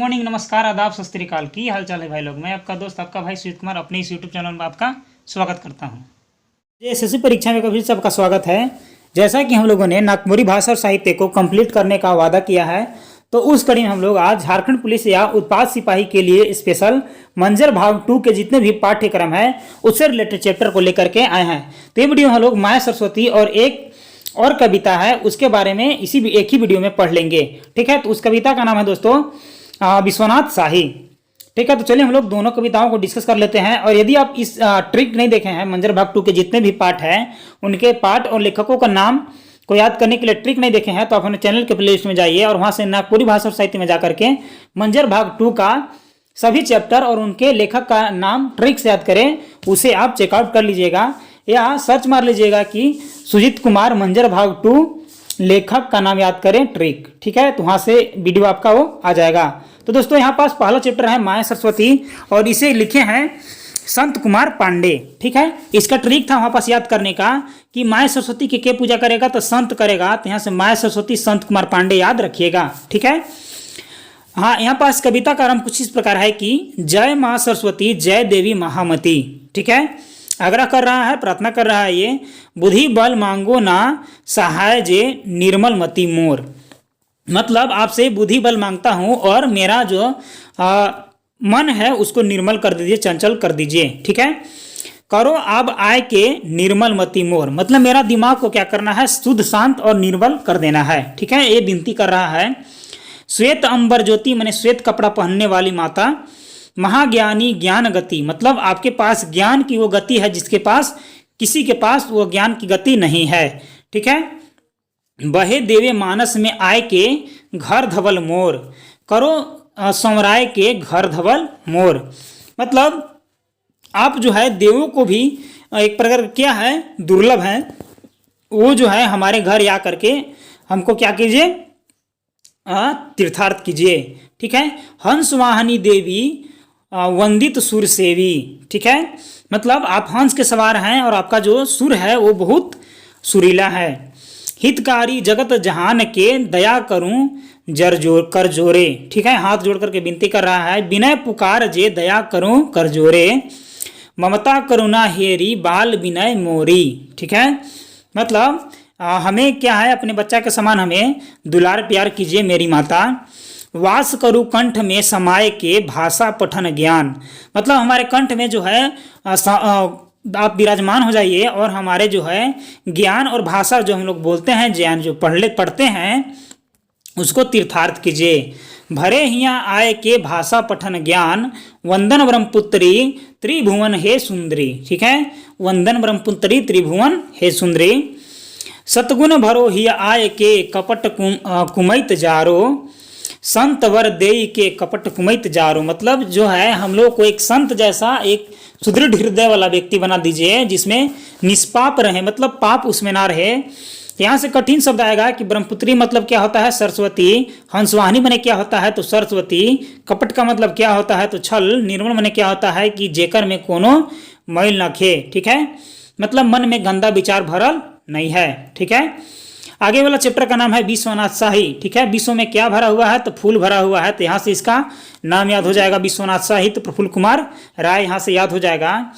Morning, नमस्कार, आदाब, सत श्री अकाल। की हाल चाल है भाई लोग। मैं आपका दोस्त आपका भाई सुजीत कुमार अपने इस यूट्यूब चैनल में आपका स्वागत करता हूं। एसएससी परीक्षा में कभी सबका स्वागत है। जैसा कि हम लोगों ने नागपुरी भाषा और साहित्य को कंप्लीट करने का वादा किया है, तो उस कड़ी में हम लोग आज झारखंड पुलिस या उत्पाद सिपाही के लिए स्पेशल मंजर भाग 2 के जितने भी पाठ्यक्रम है उससे रिलेटेड चैप्टर को लेकर के आए हैं। तो ये वीडियो हम लोग माया सरस्वती और एक और कविता है उसके बारे में एक ही वीडियो में पढ़ लेंगे। ठीक है, तो उस कविता का नाम है दोस्तों विश्वनाथ शाही। ठीक है, तो चलिए हम लोग दोनों कविताओं को डिस्कस कर लेते हैं। और यदि आप इस ट्रिक नहीं देखे हैं, मंजर भाग 2 के जितने भी पाठ हैं उनके पाठ और लेखकों का नाम को याद करने के लिए ट्रिक नहीं देखे हैं, तो आप अपने चैनल के प्लेलिस्ट में जाइए और वहां से नागपुरी भाषा और साहित्य में जाकर के मंजर भाग 2 का सभी चैप्टर और उनके लेखक का नाम ट्रिक से याद करें, उसे आप चेकआउट कर लीजिएगा या सर्च मार लीजिएगा कि सुजीत कुमार मंजर भाग 2 लेखक का नाम याद करें ट्रिक। ठीक है, तो वहां से वीडियो आपका वो आ जाएगा। तो दोस्तों यहाँ पास पहला चैप्टर है माया सरस्वती और इसे लिखे हैं संत कुमार पांडे। ठीक है, इसका ट्रिक था वहां पास याद करने का कि माया सरस्वती की पूजा करेगा तो संत करेगा, तो यहाँ से माया सरस्वती संत कुमार पांडे याद रखिएगा। ठीक है, हाँ, यहाँ पास कविता का आरंभ कुछ इस प्रकार है कि जय माँ सरस्वती जय देवी महामती। ठीक है, आग्रह कर रहा है, प्रार्थना कर रहा है ये, बुद्धि बल मांगो ना सहाय जे निर्मल मति मोर। मतलब आपसे बुद्धि बल मांगता हूं और मेरा जो मन है उसको निर्मल कर दीजिए, चंचल कर दीजिए। ठीक है, करो अब आय के निर्मल मति मोर, मतलब मेरा दिमाग को क्या करना है, शुद्ध शांत और निर्मल कर देना है। ठीक है, ये विनती कर रहा है। श्वेत अंबर ज्योति माने श्वेत कपड़ा पहनने वाली माता, महाज्ञानी ज्ञान गति, मतलब आपके पास ज्ञान की वो गति है जिसके पास किसी के पास वो ज्ञान की गति नहीं है। ठीक है, बहे देवे मानस में आय के घर धवल मोर, करो संवराय के घर धवल मोर, मतलब आप जो है देवों को भी एक प्रकार क्या है दुर्लभ है, वो जो है हमारे घर या करके हमको क्या कीजिए, तीर्थार्थ कीजिए। ठीक है, हंस वाहनी देवी वंदित सुर सेवी। ठीक है, मतलब आप हंस के सवार हैं और आपका जो सुर है वो बहुत सुरीला है। हितकारी जगत जहान के दया करूं जर जोर कर जोरे। ठीक है, हाथ जोड़ करके विनती कर रहा है, विनय पुकार जे दया करूं कर जोरे, ममता करुणा हेरी बाल विनय मोरी। ठीक है, मतलब हमें क्या है, अपने बच्चा के समान हमें दुलार प्यार कीजिए मेरी माता। वास करु कंठ में समाये के भाषा पठन ज्ञान, मतलब हमारे कंठ में जो है आप विराजमान हो जाइए और हमारे जो है ज्ञान और भाषा जो हम लोग बोलते हैं, ज्ञान जो पढ़ते हैं उसको तीर्थार्थ कीजिए। भरे हिया आय के भाषा पठन ज्ञान, वंदन ब्रह्मपुत्री त्रिभुवन हे सुंदरी। ठीक है, वंदन ब्रह्मपुत्री त्रिभुवन हे सुंदरी। सतगुण भरो हिया आय के कपट कुमैत जारो, संत वर देई के कपट कुमैत जारो, मतलब जो है हम लोग को एक संत जैसा एक सुदृढ़ हृदय वाला व्यक्ति बना दीजिए जिसमें निष्पाप रहे, मतलब पाप उसमें ना रहे। यहाँ से कठिन शब्द आएगा कि ब्रह्मपुत्री मतलब क्या होता है, सरस्वती। हंसवाहिनी मने क्या होता है, तो सरस्वती। कपट का मतलब क्या होता है, तो छल। निर्मल मने क्या होता है कि जेकर में कोनो मैल न खे। ठीक है, मतलब मन में गंदा विचार भरल नहीं है। ठीक है, आगे वाला चैप्टर का नाम है विश्वनाथ शाही। ठीक है, विश्व में क्या भरा हुआ है, तो फूल भरा हुआ है, तो यहाँ से इसका नाम याद हो जाएगा विश्वनाथ शाही, तो प्रफुल्ल कुमार राय यहाँ से याद हो जाएगा।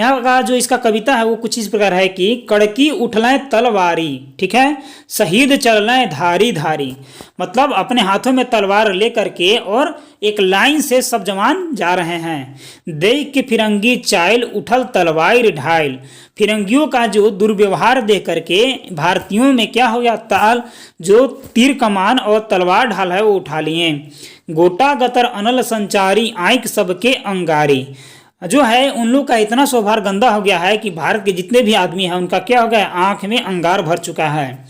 यहाँ का जो इसका कविता है वो कुछ इस प्रकार है कि कड़की उठलें तलवारी। ठीक है, शहीद चललें धारी धारी, मतलब अपने हाथों में तलवार लेकर के और एक लाइन से सब जवान जा रहे हैं। देख के फिरंगी चाइल उठल तलवार ढाइल, फिरंगियों का जो दुर्व्यवहार देख करके भारतीयों में क्या हो गया, ताल जो तीर कमान और तलवार ढाल है वो उठा लिए। गोटा गतर अनल संचारी आंख सबके अंगारी, जो है उन लोग का इतना स्वभाव गंदा हो गया है कि भारत के जितने भी आदमी हैं उनका क्या हो गया, आंख में अंगार भर चुका है।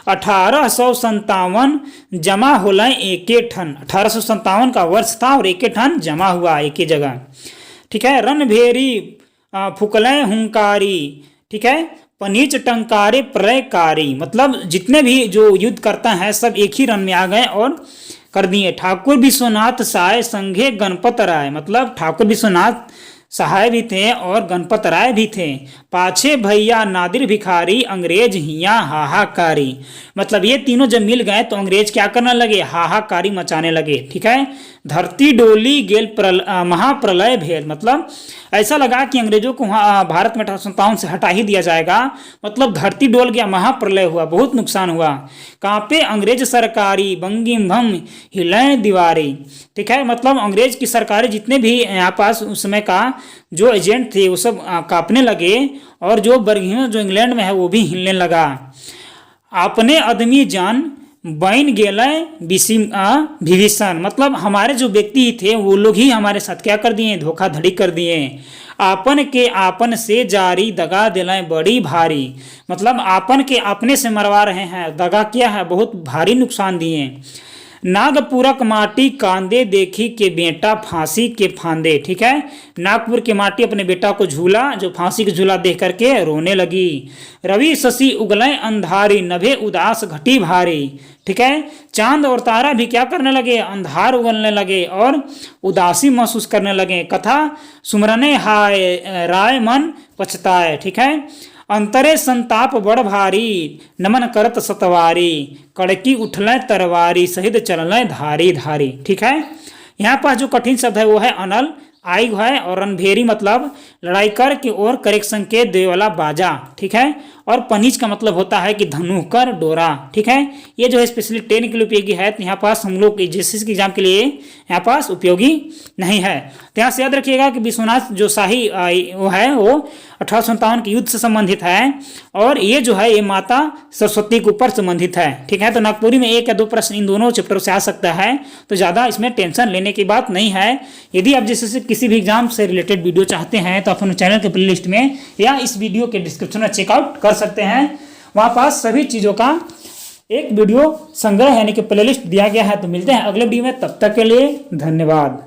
1857 जमा होला एके ठन, 1857 का वर्ष था और एके ठन जमा हुआ एक ही जगह। ठीक है, रणभेरी फुकलें हुंकारी। ठीक है, पनीच टंकारे प्रलयकारी, मतलब जितने भी जो युद्ध करता है सब एक ही रन में आ गए और कर दिए। ठाकुर विश्वनाथ साय संघे गणपत राय, मतलब ठाकुर विश्वनाथ सहाय भी थे और गणपत राय भी थे। पाछे भैया नादिर भिखारी अंग्रेज हिया हाहाकारी, मतलब ये तीनों जब मिल गए तो अंग्रेज क्या करने लगे, हाहाकारी मचाने लगे। ठीक है, धरती डोली गेल महाप्रलय भेल, मतलब ऐसा लगा कि अंग्रेजों को वहाँ भारत में 1857 से हटा ही दिया जाएगा, मतलब धरती डोल गया, महाप्रलय हुआ, बहुत नुकसान हुआ। कांपे अंग्रेज सरकारी बंगिम भम हिलय दीवारी, ठीक है, मतलब अंग्रेज की सरकारें जितने भी यहाँ पास उस समय का जो एजेंट थे वो सब कांपने लगे, और जो बर्गिम जो इंग्लैंड में है वो भी हिलने लगा। अपने आदमी जान बन गेलय विभीषण, मतलब हमारे जो व्यक्ति थे वो लोग ही हमारे साथ क्या कर दिए, धोखाधड़ी कर दिए। आपन के आपन से जारी दगा दिलाए बड़ी भारी, मतलब आपन के अपने से मरवा रहे हैं, दगा किया है, बहुत भारी नुकसान दिए। नागपुरक माटी कांदे देखी के बेटा फांसी के फांदे, ठीक है, नागपुर के माटी अपने बेटा को झूला, जो फांसी के झूला देख करके रोने लगी। रवि शशि उगलय अंधारी नभे उदास घटी भारी, ठीक है, चांद और तारा भी क्या करने लगे, अंधार उगलने लगे और उदासी महसूस करने लगे। कथा सुमरने हाय राय मन पछताए, ठीक है, अंतरे संताप बड़ भारी नमन करत सतवारी कड़की उठल तरवारी सहित चलल धारी धारी, ठीक है। यहाँ पर जो कठिन शब्द है वो है अनल, आई है, और रणभेरी मतलब लड़ाई कर की ओर करेक्ट संकेत दे वाला बाजा, ठीक है, और पनीच का मतलब होता है कि धनुकर डोरा, ठीक है। ये जो है स्पेशली ट्रेन के लिए उपयोगी है, तो यहाँ पास हम लोग जेएसएससी के एग्जाम के लिए यहाँ पास उपयोगी नहीं है। तो यहाँ से याद रखिएगा कि विश्वनाथ जो शाही वो है वो 1857 के युद्ध से संबंधित है, और ये जो है ये माता सरस्वती के ऊपर संबंधित है, ठीक है। तो नागपुरी में 1 या 2 प्रश्न इन दोनों चैप्टर से आ सकता है, तो ज़्यादा इसमें टेंशन लेने की बात नहीं है। यदि आप जैसे किसी भी एग्जाम से रिलेटेड वीडियो चाहते हैं तो अपने चैनल के प्लेलिस्ट में या इस वीडियो के डिस्क्रिप्शन में चेकआउट कर सकते हैं, वहाँ पास सभी चीज़ों का एक वीडियो संग्रह यानी कि प्लेलिस्ट दिया गया है। तो मिलते हैं अगले वीडियो में, तब तक के लिए धन्यवाद।